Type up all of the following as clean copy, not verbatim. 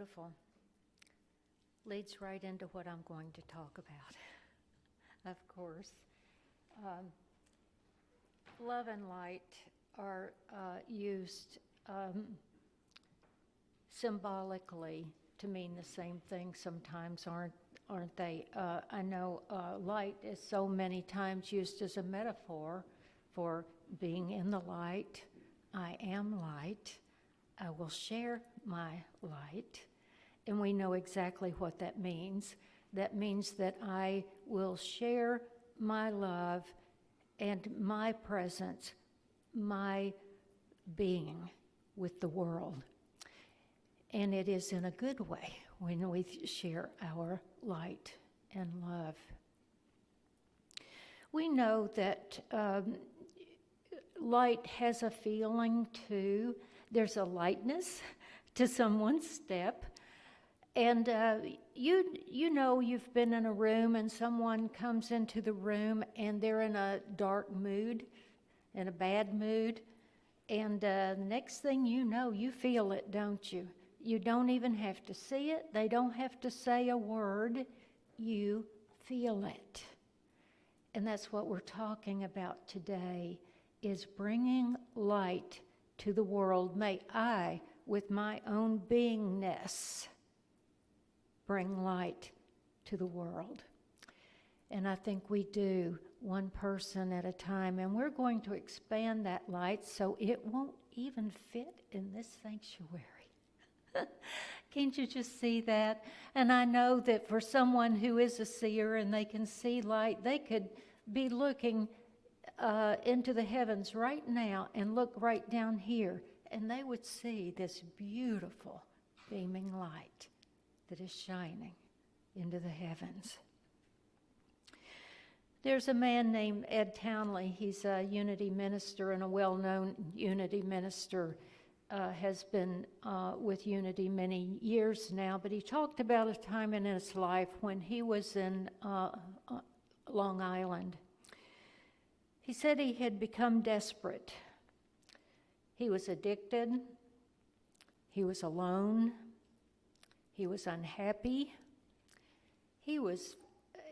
beautiful. Leads right into what I'm going to talk about, of course. Love and light are used symbolically to mean the same thing sometimes, aren't they? I know light is so many times used as a metaphor for being in the light. I am light. I will share my light. And we know exactly what that means. That means that I will share my love and my presence, my being with the world. And it is in a good way when we share our light and love. We know that light has a feeling too. There's a lightness to someone's step. And you know you've been in a room and someone comes into the room and they're in a dark mood, in a bad mood. And the next thing you know, you feel it, don't you? You don't even have to see it. They don't have to say a word. You feel it. And that's what we're talking about today, is bringing light to the world. May I, with my own beingness, bring light to the world. And I think we do, one person at a time. And we're going to expand that light so it won't even fit in this sanctuary. Can't you just see that? And I know that for someone who is a seer and they can see light, they could be looking into the heavens right now and look right down here, and they would see this beautiful beaming light that is shining into the heavens. There's a man named Ed Townley. He's a Unity minister and a well-known Unity minister. Has been with Unity many years now, but he talked about a time in his life when he was in Long Island. He said he had become desperate. He was addicted. He was alone. He was unhappy. He was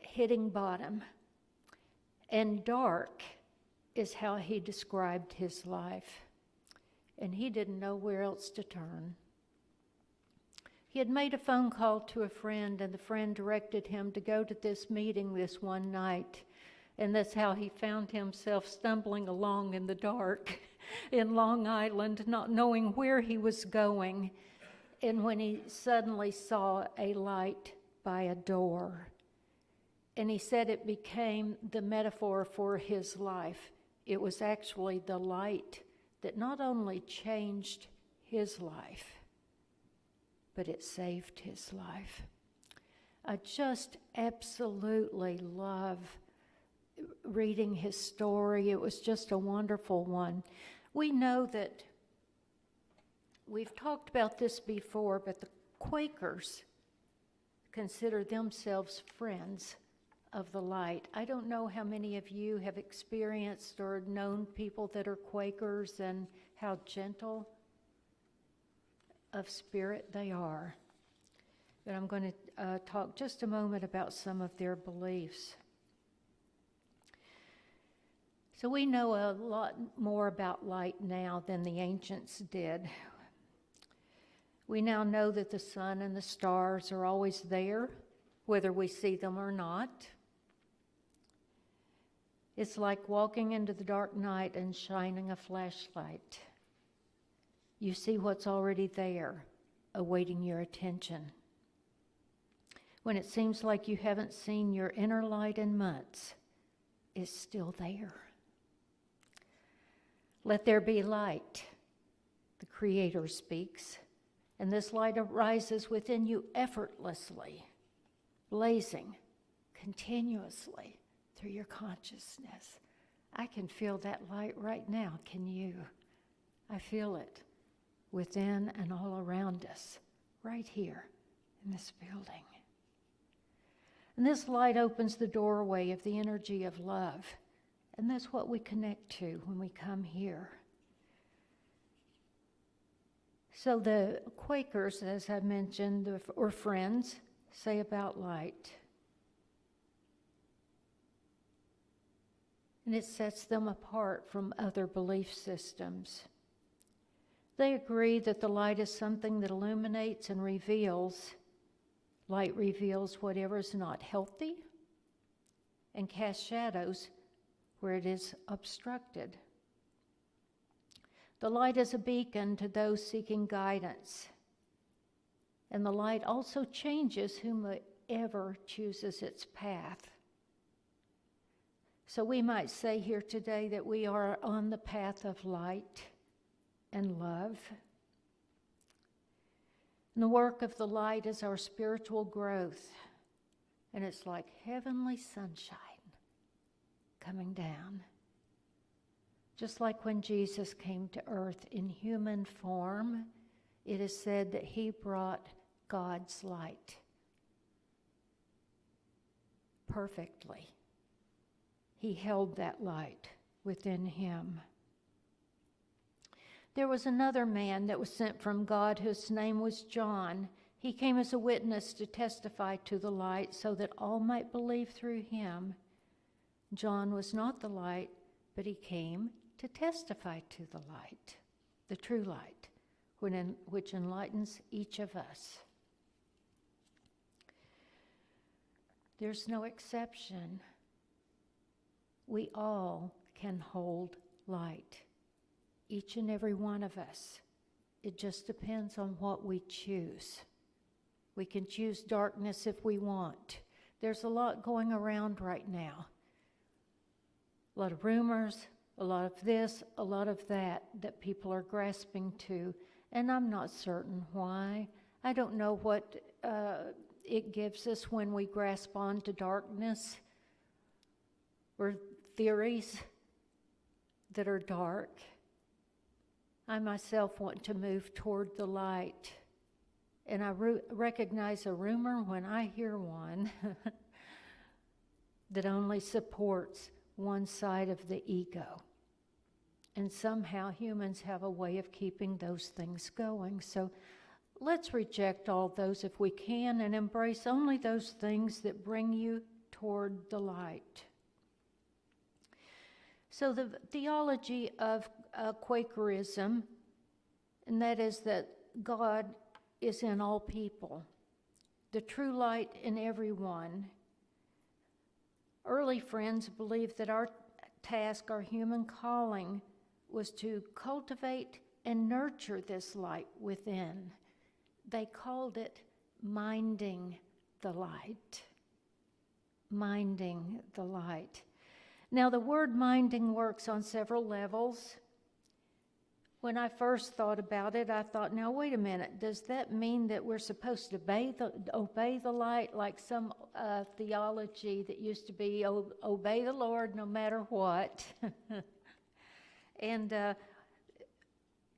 hitting bottom. And dark is how he described his life. And he didn't know where else to turn. He had made a phone call to a friend, and the friend directed him to go to this meeting this one night. And that's how he found himself stumbling along in the dark in Long Island, not knowing where he was going. And when he suddenly saw a light by a door, and he said it became the metaphor for his life. It was actually the light that not only changed his life, but it saved his life. I just absolutely love reading his story. It was just a wonderful one. We know that we've talked about this before, but the Quakers consider themselves friends of the light. I don't know how many of you have experienced or known people that are Quakers and how gentle of spirit they are. But I'm going to talk just a moment about some of their beliefs. So we know a lot more about light now than the ancients did. We now know that the sun and the stars are always there, whether we see them or not. It's like walking into the dark night and shining a flashlight. You see what's already there, awaiting your attention. When it seems like you haven't seen your inner light in months, it's still there. Let there be light, the Creator speaks, and this light arises within you effortlessly, blazing continuously through your consciousness. I can feel that light right now, can you? I feel it within and all around us, right here in this building. And this light opens the doorway of the energy of love, and that's what we connect to when we come here. So the Quakers, as I mentioned, or Friends, say about light. And it sets them apart from other belief systems. They agree that the light is something that illuminates and reveals. Light reveals whatever is not healthy and casts shadows where it is obstructed. The light is a beacon to those seeking guidance. And the light also changes whomever chooses its path. So we might say here today that we are on the path of light and love. And the work of the light is our spiritual growth. And it's like heavenly sunshine coming down. Just like when Jesus came to earth in human form, it is said that he brought God's light perfectly. He held that light within him. There was another man that was sent from God whose name was John. He came as a witness to testify to the light so that all might believe through him. John was not the light, but he came to testify to the light, the true light, which enlightens each of us. There's no exception. We all can hold light, each and every one of us. It just depends on what we choose. We can choose darkness if we want. There's a lot going around right now. A lot of rumors, a lot of this, a lot of that people are grasping to, and I'm not certain why. I don't know what it gives us when we grasp on to darkness or theories that are dark. I myself want to move toward the light, and I recognize a rumor when I hear one that only supports one side of the ego. And somehow humans have a way of keeping those things going. So let's reject all those if we can and embrace only those things that bring you toward the light. So the theology of Quakerism, and that is that God is in all people, the true light in everyone. Early Friends believed that our task, our human calling, was to cultivate and nurture this light within. They called it minding the light. Minding the light. Now, the word minding works on several levels. When I first thought about it, I thought, now wait a minute, does that mean that we're supposed to obey the light, like some theology that used to be obey the Lord no matter what? And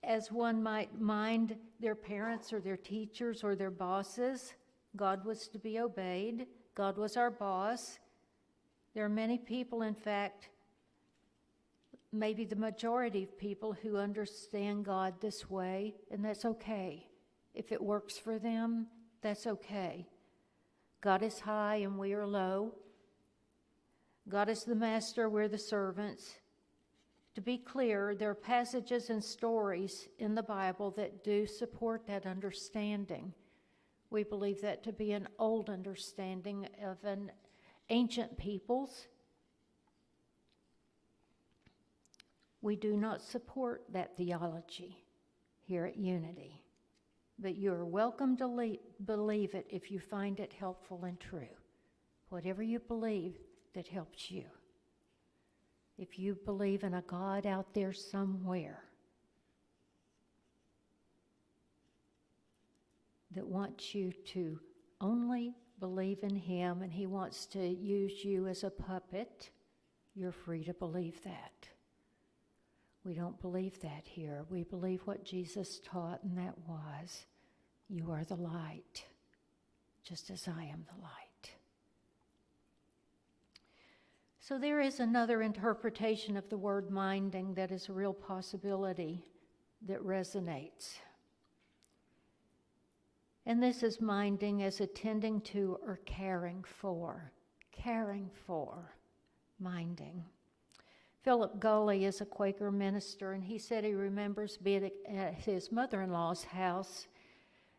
as one might mind their parents or their teachers or their bosses, God was to be obeyed. God was our boss. There are many people, in fact, maybe the majority of people who understand God this way, and that's okay. If it works for them, that's okay. God is high and we are low. God is the master, we're the servants. To be clear, there are passages and stories in the Bible that do support that understanding. We believe that to be an old understanding of an ancient peoples. We do not support that theology here at Unity, but you are welcome to believe it if you find it helpful and true. Whatever you believe that helps you. If you believe in a God out there somewhere that wants you to only believe in him and he wants to use you as a puppet, you're free to believe that. We don't believe that here. We believe what Jesus taught, and that was, you are the light, just as I am the light. So there is another interpretation of the word minding that is a real possibility that resonates. And this is minding as attending to or caring for. Caring for, minding. Philip Gulley is a Quaker minister, and he said he remembers being at his mother-in-law's house,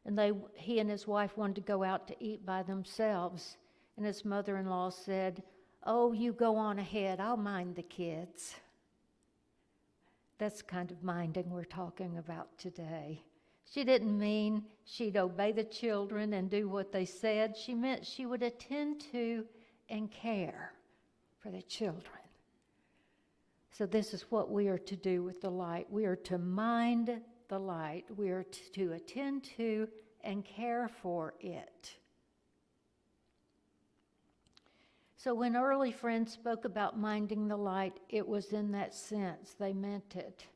and he and his wife wanted to go out to eat by themselves. And his mother-in-law said, "Oh, you go on ahead, I'll mind the kids." That's the kind of minding we're talking about today. She didn't mean she'd obey the children and do what they said. She meant she would attend to and care for the children. So this is what we are to do with the light. We are to mind the light. We are to attend to and care for it. So when early friends spoke about minding the light, it was in that sense. They meant it.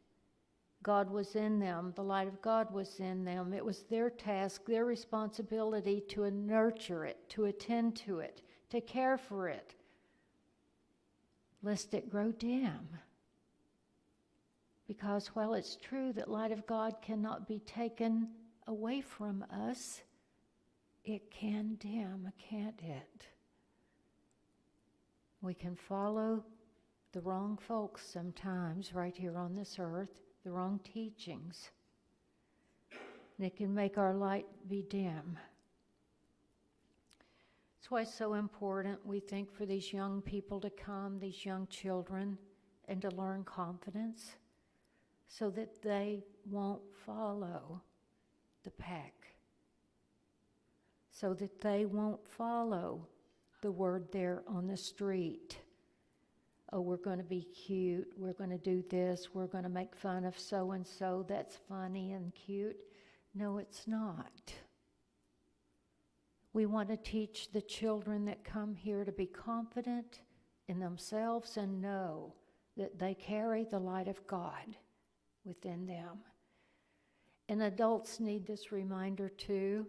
God was in them. The light of God was in them. It was their task, their responsibility to nurture it, to attend to it, to care for it, lest it grow dim. Because while it's true that light of God cannot be taken away from us, it can dim, can't it? We can follow the wrong folks sometimes right here on this earth, the wrong teachings. And it can make our light be dim. That's why it's so important, we think, for these young people to come, these young children, and to learn confidence so that they won't follow the pack, so that they won't follow the word there on the street. Oh, we're going to be cute, we're going to do this, we're going to make fun of so-and-so, that's funny and cute. No, it's not. We want to teach the children that come here to be confident in themselves and know that they carry the light of God within them. And adults need this reminder too.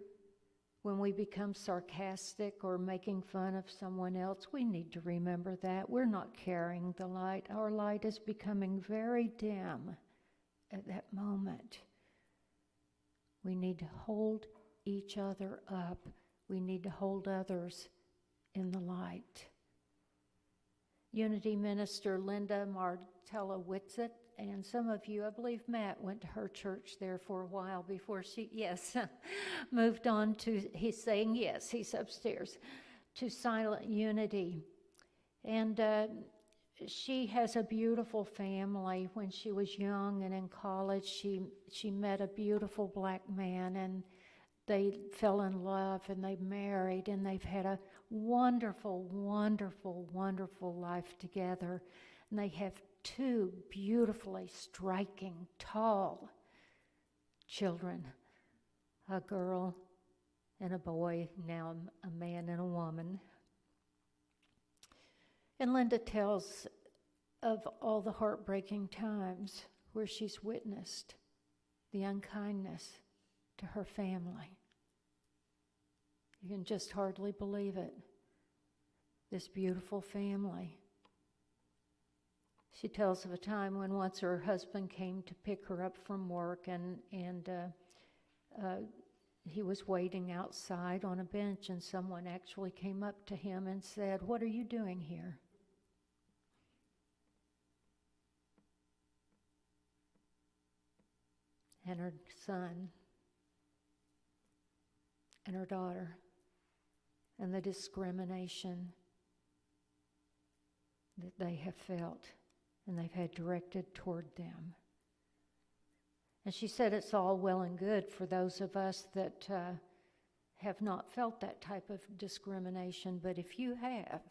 When we become sarcastic or making fun of someone else, we need to remember that we're not carrying the light. Our light is becoming very dim at that moment. We need to hold each other up. We need to hold others in the light. Unity minister Linda Martella-Whitsitt, and some of you, I believe Matt went to her church there for a while before she, moved on to, he's saying yes, he's upstairs, to Silent Unity. And she has a beautiful family. When she was young and in college, she met a beautiful black man, and they fell in love, and they married, and they've had a wonderful, wonderful, wonderful life together. And they have two beautifully striking, tall children, a girl and a boy, now a man and a woman. And Linda tells of all the heartbreaking times where she's witnessed the unkindness to her family. You can just hardly believe it. This beautiful family. She tells of a time when once her husband came to pick her up from work, and he was waiting outside on a bench, and someone actually came up to him and said, "What are you doing here?" And her son and her daughter, and the discrimination that they have felt and they've had directed toward them. And she said it's all well and good for those of us that have not felt that type of discrimination, but if you have,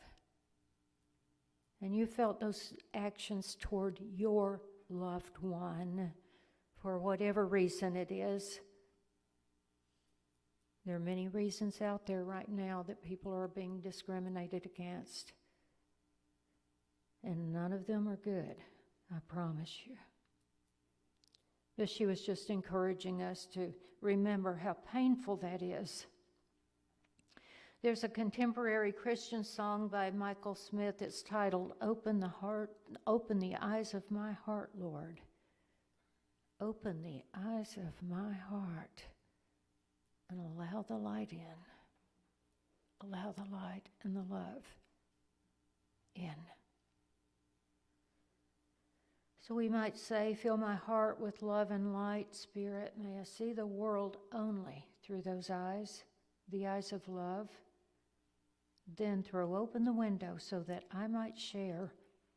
and you felt those actions toward your loved one, for whatever reason it is, there are many reasons out there right now that people are being discriminated against. And none of them are good, I promise you. But she was just encouraging us to remember how painful that is. There's a contemporary Christian song by Michael Smith that's titled, "Open the eyes of my heart, Lord. Open the eyes of my heart." and allow the light in. Allow the light and the love in. So we might say, fill my heart with love and light, Spirit. May I see the world only through those eyes, the eyes of love. Then throw open the window so that I might share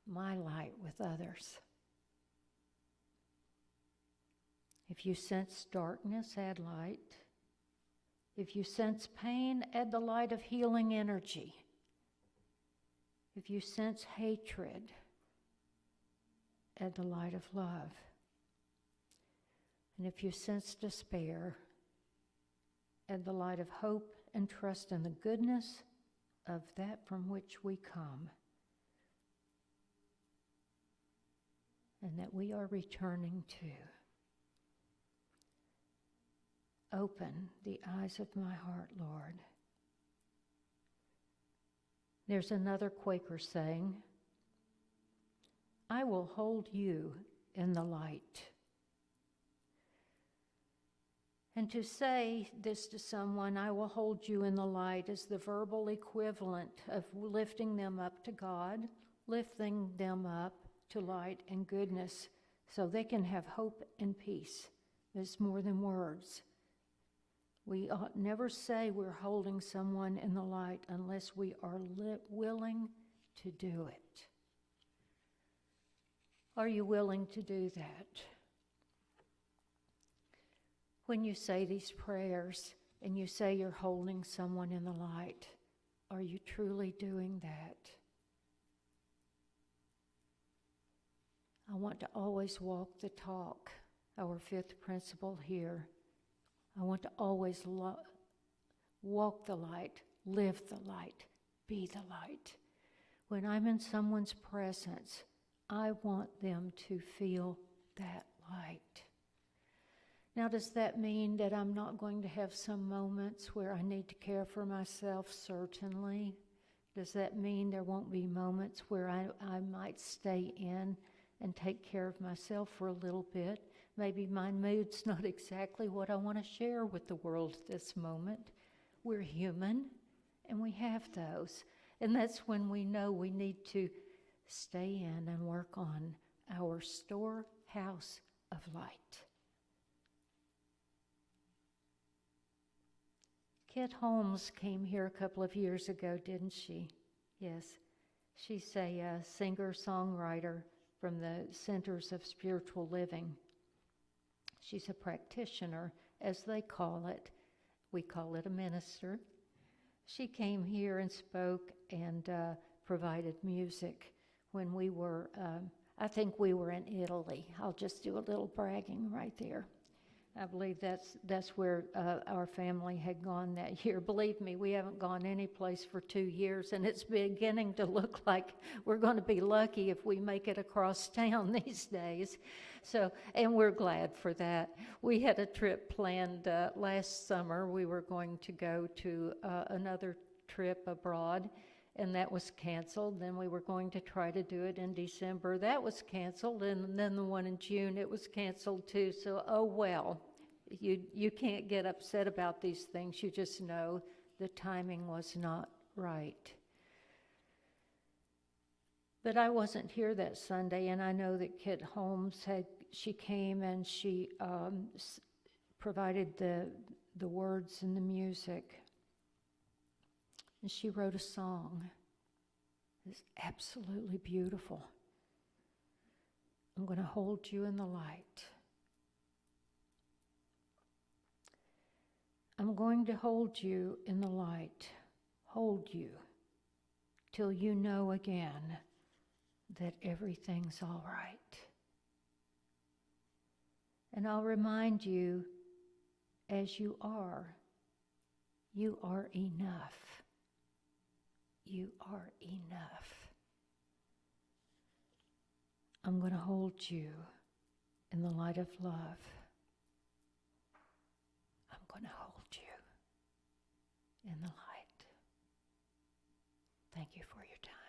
my light with others. If you sense darkness, add light. If you sense pain, add the light of healing energy. If you sense hatred, add the light of love. And if you sense despair, add the light of hope and trust in the goodness of that from which we come, and that we are returning to. Open the eyes of my heart, Lord. There's another Quaker saying, I will hold you in the light. And to say this to someone, I will hold you in the light, is the verbal equivalent of lifting them up to God, lifting them up to light and goodness so they can have hope and peace. It's more than words. We ought never say we're holding someone in the light unless we are willing to do it. Are you willing to do that? When you say these prayers and you say you're holding someone in the light, are you truly doing that? I want to always walk the talk, our fifth principle here. I want to always walk the light, live the light, be the light. When I'm in someone's presence, I want them to feel that light. Now, does that mean that I'm not going to have some moments where I need to care for myself? Certainly. Does that mean there won't be moments where I might stay in and take care of myself for a little bit? Maybe my mood's not exactly what I want to share with the world at this moment. We're human, and we have those. And that's when we know we need to stay in and work on our storehouse of light. Kit Holmes came here a couple of years ago, didn't she? Yes. She's a singer-songwriter from the Centers of Spiritual Living. She's a practitioner, as they call it. We call it a minister. She came here and spoke and provided music when we were, I think we were in Italy. I'll just do a little bragging right there. I believe that's where our family had gone that year. Believe me, we haven't gone any place for 2 years, and it's beginning to look like we're going to be lucky if we make it across town these days. So, and we're glad for that. We had a trip planned last summer. We were going to go to another trip abroad, and that was canceled. Then we were going to try to do it in December. That was canceled, and then the one in June, it was canceled too. So, oh well, you can't get upset about these things. You just know the timing was not right. But I wasn't here that Sunday, and I know that Kit Holmes she came and she provided the words and the music. And she wrote a song. It's absolutely beautiful. I'm going to hold you in the light. I'm going to hold you in the light, hold you, till you know again that everything's all right. And I'll remind you, as you are enough. You are enough. I'm going to hold you in the light of love. I'm going to hold you in the light. Thank you for your time.